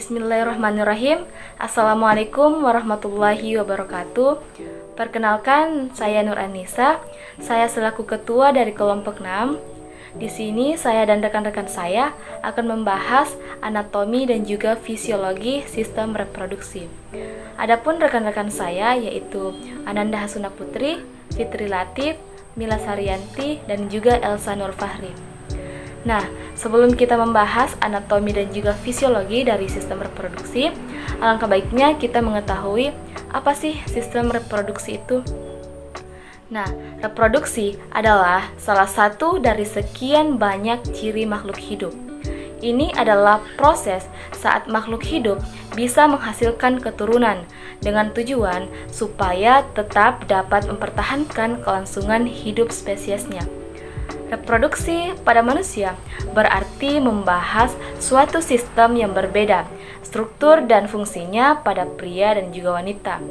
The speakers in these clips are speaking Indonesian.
Bismillahirrahmanirrahim. Assalamualaikum warahmatullahi wabarakatuh. Perkenalkan, saya Nur Anissa. Saya selaku ketua dari kelompok 6. Di sini saya dan rekan-rekan saya akan membahas anatomi dan juga fisiologi sistem reproduksi. Adapun rekan-rekan saya yaitu Ananda Hasuna Putri, Fitri Latif, Mila Saryanti, dan juga Elsa Nur Fahri. Nah, sebelum kita membahas anatomi dan juga fisiologi dari sistem reproduksi, alangkah baiknya kita mengetahui apa sih sistem reproduksi itu. Nah, reproduksi adalah salah satu dari sekian banyak ciri makhluk hidup. Ini adalah proses saat makhluk hidup bisa menghasilkan keturunan dengan tujuan supaya tetap dapat mempertahankan kelangsungan hidup spesiesnya. Reproduksi pada manusia berarti membahas suatu sistem yang berbeda, struktur dan fungsinya pada pria dan juga wanita.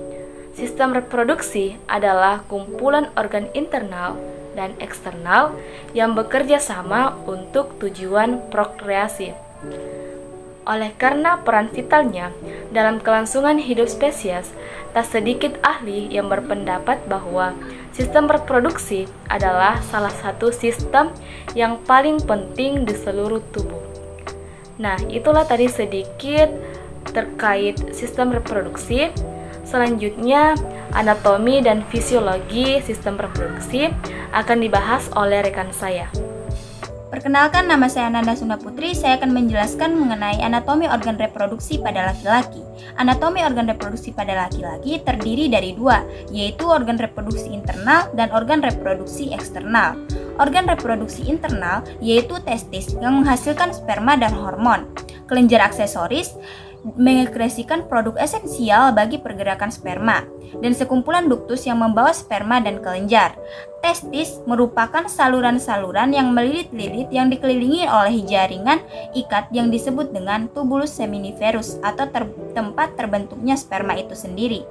Sistem reproduksi adalah kumpulan organ internal dan eksternal yang bekerja sama untuk tujuan prokreasi. Oleh karena peran vitalnya dalam kelangsungan hidup spesies, tak sedikit ahli yang berpendapat bahwa sistem reproduksi adalah salah satu sistem yang paling penting di seluruh tubuh. Nah, itulah tadi sedikit terkait sistem reproduksi. Selanjutnya, anatomi dan fisiologi sistem reproduksi akan dibahas oleh rekan saya. Perkenalkan, nama saya Ananda Hasuna Putri. Saya akan menjelaskan mengenai anatomi organ reproduksi pada laki-laki. Anatomi organ reproduksi pada laki-laki terdiri dari dua, yaitu organ reproduksi internal dan organ reproduksi eksternal. Organ reproduksi internal yaitu testis yang menghasilkan sperma dan hormon. Kelenjar aksesoris mengekresikan produk esensial bagi pergerakan sperma, dan sekumpulan duktus yang membawa sperma dan kelenjar. Testis merupakan saluran-saluran yang melilit-lilit yang dikelilingi oleh jaringan ikat yang disebut dengan tubulus seminiferus atau tempat terbentuknya sperma itu sendiri.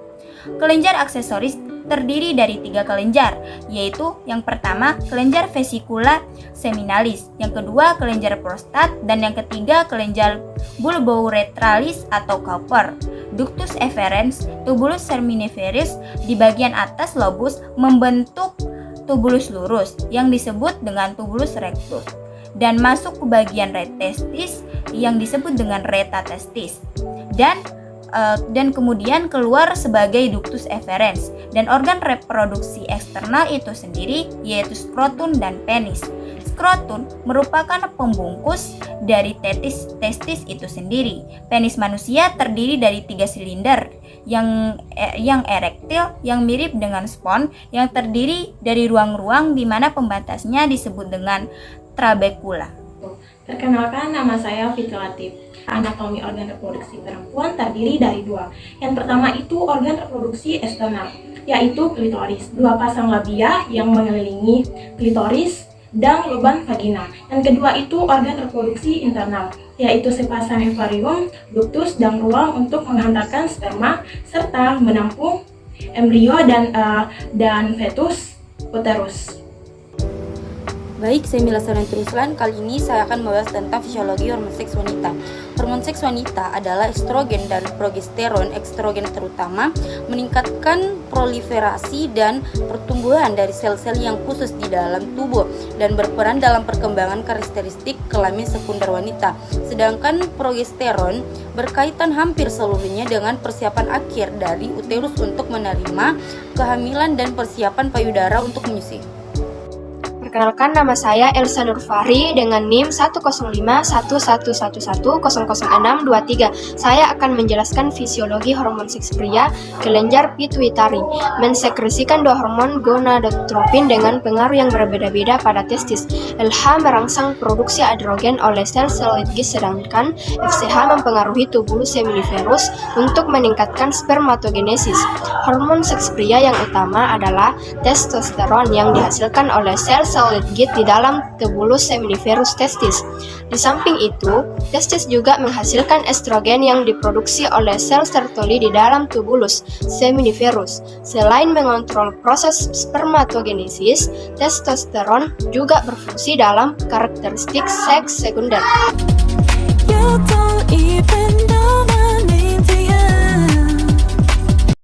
Kelenjar aksesoris terdiri dari 3 kelenjar, yaitu yang pertama kelenjar vesicula seminalis, yang kedua kelenjar prostat, dan yang ketiga kelenjar bulbouretralis atau Cowper. Ductus efferens, tubulus seminiferus di bagian atas lobus membentuk tubulus lurus yang disebut dengan tubulus rectus dan masuk ke bagian testis yang disebut dengan reta testis. Dan kemudian keluar sebagai ductus efferens, dan organ reproduksi eksternal itu sendiri yaitu skrotum dan penis. Skrotum merupakan pembungkus dari testis itu sendiri. Penis manusia terdiri dari 3 silinder yang erektil yang mirip dengan spons yang terdiri dari ruang-ruang di mana pembatasnya disebut dengan trabekula. Perkenalkan, nama saya Fitri Latif. Anatomi organ reproduksi perempuan terdiri dari 2. Yang pertama itu organ reproduksi eksternal, yaitu klitoris, 2 pasang labia yang mengelilingi klitoris dan lubang vagina. Yang kedua itu organ reproduksi internal, yaitu sepasang ovarium, ductus, dan ruang untuk menghantarkan sperma serta menampung embrio dan fetus uterus. Baik, saya Mila Saryanti Ruslan. Kali ini saya akan membahas tentang fisiologi hormon seks wanita. Hormon seks wanita adalah estrogen dan progesteron. Estrogen terutama meningkatkan proliferasi dan pertumbuhan dari sel-sel yang khusus di dalam tubuh dan berperan dalam perkembangan karakteristik kelamin sekunder wanita. Sedangkan progesteron berkaitan hampir seluruhnya dengan persiapan akhir dari uterus untuk menerima kehamilan dan persiapan payudara untuk menyusui. Perkenalkan, nama saya Elsa Nur Fahri dengan NIM 1051111000623. Saya akan menjelaskan fisiologi hormon seks pria. Kelenjar pituitari mensekresikan 2 hormon gonadotropin dengan pengaruh yang berbeda-beda pada testis. LH merangsang produksi androgen oleh sel-sel Golgi, sedangkan FSH mempengaruhi tubulus seminiferus untuk meningkatkan spermatogenesis. Hormon seks pria yang utama adalah testosteron yang dihasilkan oleh sel-sel Golgi di dalam tubulus seminiferus testis. Di samping itu, testis juga menghasilkan estrogen yang diproduksi oleh sel Sertoli di dalam tubulus seminiferus. Selain mengontrol proses spermatogenesis, testosteron juga berfungsi dalam karakteristik seks sekunder. You don't even know